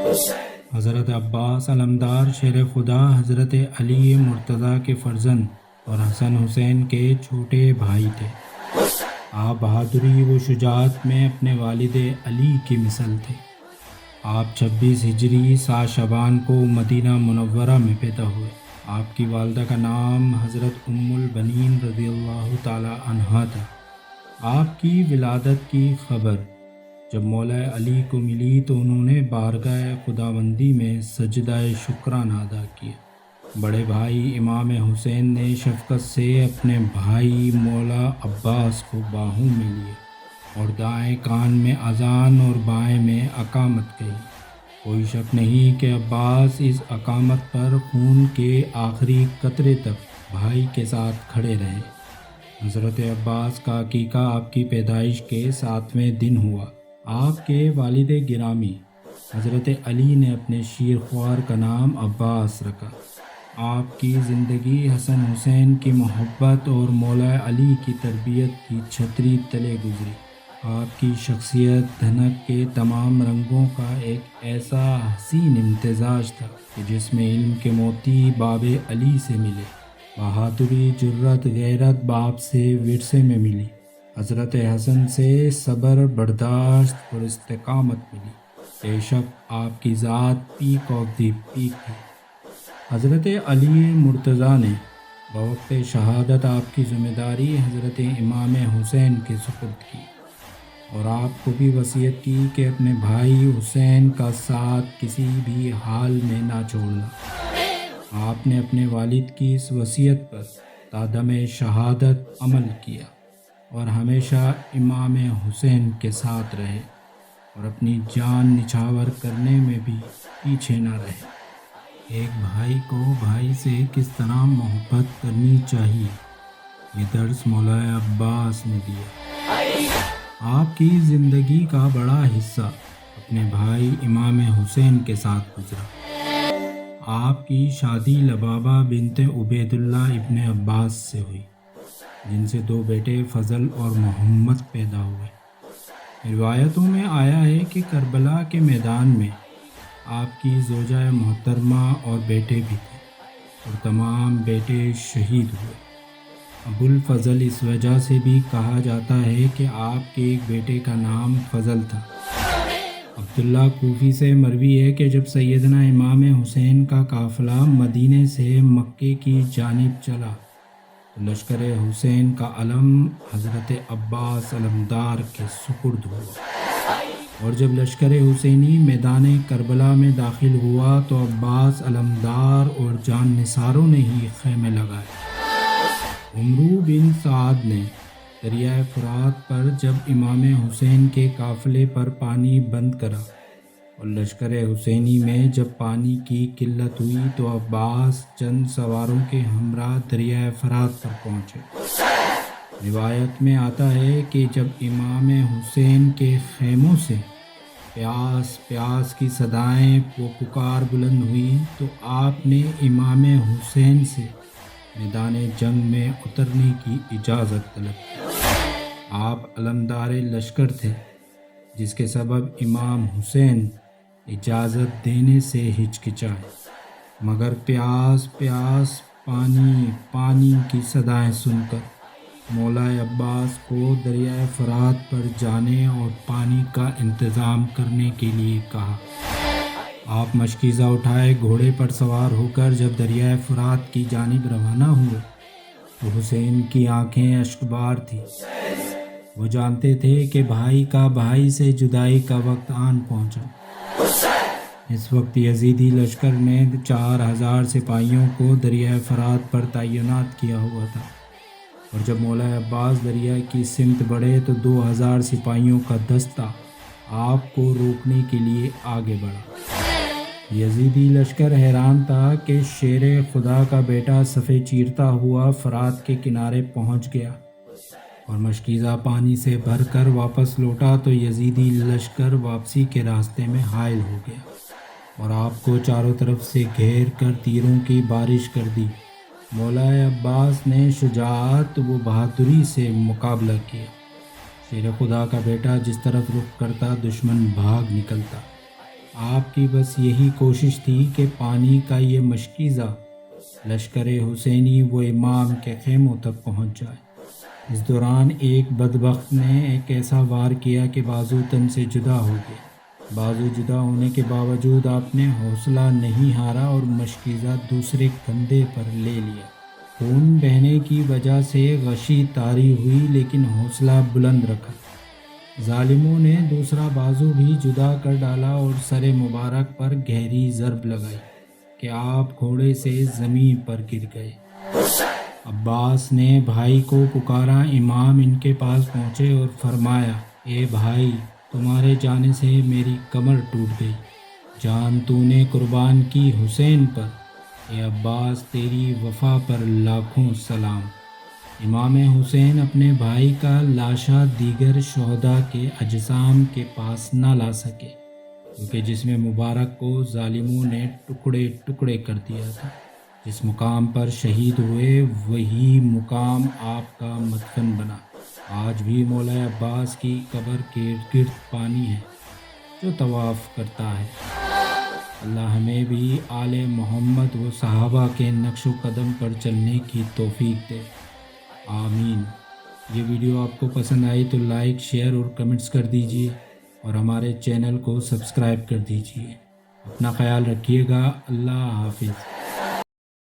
حضرت عباس علمدار شیر خدا حضرت علی مرتضیٰ کے فرزند اور حسن حسین کے چھوٹے بھائی تھے۔ آپ بہادری و شجاعت میں اپنے والد علی کی مثل تھے۔ آپ 26 ہجری 7 شعبان کو مدینہ منورہ میں پیدا ہوئے۔ آپ کی والدہ کا نام حضرت ام البنین رضی اللہ تعالی عنہا تھا۔ آپ کی ولادت کی خبر جب مولا علی کو ملی تو انہوں نے بارگاہ خداوندی میں سجدہ شکرانہ ادا کیا۔ بڑے بھائی امام حسین نے شفقت سے اپنے بھائی مولا عباس کو باہوں میں لیے اور دائیں کان میں اذان اور بائیں میں اقامت کہی۔ کوئی شک نہیں کہ عباس اس اقامت پر خون کے آخری قطرے تک بھائی کے ساتھ کھڑے رہے۔ حضرت عباس کا عقیقہ آپ کی پیدائش کے 7ویں دن ہوا۔ آپ کے والد گرامی حضرت علی نے اپنے شیر خوار کا نام عباس رکھا۔ آپ کی زندگی حسن حسین کی محبت اور مولا علی کی تربیت کی چھتری تلے گزری۔ آپ کی شخصیت دھنک کے تمام رنگوں کا ایک ایسا حسین امتزاج تھا کہ جس میں علم کے موتی باب علی سے ملے، بہادری، جرأت، غیرت باپ سے ورثے میں ملی، حضرت حسن سے صبر، برداشت اور استقامت ملی۔ بے شک آپ کی ذات پیک آف دی پیک تھی۔ حضرت علی مرتضیٰ نے بوقت شہادت آپ کی ذمہ داری حضرت امام حسین کے سپرد کی اور آپ کو بھی وصیت کی کہ اپنے بھائی حسین کا ساتھ کسی بھی حال میں نہ چھوڑنا۔ آپ نے اپنے والد کی اس وصیت پر تا دم شہادت عمل کیا اور ہمیشہ امام حسین کے ساتھ رہے اور اپنی جان نچھاور کرنے میں بھی پیچھے نہ رہے۔ ایک بھائی کو بھائی سے کس طرح محبت کرنی چاہیے، یہ درس مولا عباس نے دیا۔ آپ کی زندگی کا بڑا حصہ اپنے بھائی امام حسین کے ساتھ گزرا۔ آپ کی شادی لبابہ بنت عبید اللہ ابن عباس سے ہوئی، جن سے 2 بیٹے فضل اور محمد پیدا ہوئے۔ روایتوں میں آیا ہے کہ کربلا کے میدان میں آپ کی زوجہ محترمہ اور بیٹے بھی تھے اور تمام بیٹے شہید ہوئے۔ ابو الفضل اس وجہ سے بھی کہا جاتا ہے کہ آپ کے ایک بیٹے کا نام فضل تھا۔ عبداللہ کوفی سے مروی ہے کہ جب سیدنا امام حسین کا قافلہ مدینے سے مکے کی جانب چلا تو لشکر حسین کا علم حضرت عباس علمدار کے سپرد ہوا، اور جب لشکر حسینی میدان کربلا میں داخل ہوا تو عباس علمدار اور جان نثاروں نے ہی خیمے لگائے۔ عمرو بن سعد نے دریائے فرات پر جب امام حسین کے قافلے پر پانی بند کرا اور لشکر حسینی میں جب پانی کی قلت ہوئی تو عباس چند سواروں کے ہمراہ دریائے فرات پر پہنچے۔ روایت میں آتا ہے کہ جب امام حسین کے خیموں سے پیاس پیاس کی صدائیں و پکار بلند ہوئی تو آپ نے امام حسین سے میدان جنگ میں اترنے کی اجازت طلب کی۔ آپ علمدار لشکر تھے، جس کے سبب امام حسین اجازت دینے سے ہچکچائے، مگر پیاس پیاس پانی پانی کی صدائیں سن کر مولا عباس کو دریائے فرات پر جانے اور پانی کا انتظام کرنے کے لیے کہا۔ آپ مشکیزہ اٹھائے گھوڑے پر سوار ہو کر جب دریائے فرات کی جانب روانہ ہوئے تو حسین کی آنکھیں اشکبار تھیں۔ وہ جانتے تھے کہ بھائی کا بھائی سے جدائی کا وقت آن پہنچا۔ اس وقت یزیدی لشکر نے 4000 سپاہیوں کو دریائے فرات پر تعینات کیا ہوا تھا، اور جب مولا عباس دریا کی سمت بڑھے تو 2000 سپاہیوں کا دستہ آپ کو روکنے کے لیے آگے بڑھا۔ یزیدی لشکر حیران تھا کہ شیر خدا کا بیٹا صفے چیرتا ہوا فرات کے کنارے پہنچ گیا اور مشکیزہ پانی سے بھر کر واپس لوٹا تو یزیدی لشکر واپسی کے راستے میں حائل ہو گیا اور آپ کو چاروں طرف سے گھیر کر تیروں کی بارش کر دی۔ مولا عباس نے شجاعت و بہادری سے مقابلہ کیا۔ شیر خدا کا بیٹا جس طرف رخ کرتا دشمن بھاگ نکلتا۔ آپ کی بس یہی کوشش تھی کہ پانی کا یہ مشکیزہ لشکر حسینی و امام کے خیموں تک پہنچ جائے۔ اس دوران ایک بدبخت نے ایک ایسا وار کیا کہ بازو تن سے جدا ہو گیا۔ بازو جدا ہونے کے باوجود آپ نے حوصلہ نہیں ہارا اور مشکیزہ دوسرے کندھے پر لے لیا۔ خون بہنے کی وجہ سے غشی طاری ہوئی لیکن حوصلہ بلند رکھا۔ ظالموں نے دوسرا بازو بھی جدا کر ڈالا اور سر مبارک پر گہری ضرب لگائی کہ آپ گھوڑے سے زمین پر گر گئے۔ عباس نے بھائی کو پکارا۔ امام ان کے پاس پہنچے اور فرمایا، اے بھائی، تمہارے جانے سے میری کمر ٹوٹ گئی، جان تو نے قربان کی حسین پر، اے عباس تیری وفا پر لاکھوں سلام۔ امام حسین اپنے بھائی کا لاشا دیگر شہداء کے اجسام کے پاس نہ لا سکے کیونکہ جسم مبارک کو ظالموں نے ٹکڑے ٹکڑے کر دیا تھا۔ جس مقام پر شہید ہوئے وہی مقام آپ کا مدفن بنا۔ آج بھی مولا عباس کی قبر کے گرد پانی ہے جو طواف کرتا ہے۔ اللہ ہمیں بھی آل محمد و صحابہ کے نقش و قدم پر چلنے کی توفیق دے، آمین۔ یہ ویڈیو آپ کو پسند آئی تو لائک، شیئر اور کمنٹس کر دیجیے اور ہمارے چینل کو سبسکرائب کر دیجیے۔ اپنا خیال رکھیے گا۔ اللہ حافظ۔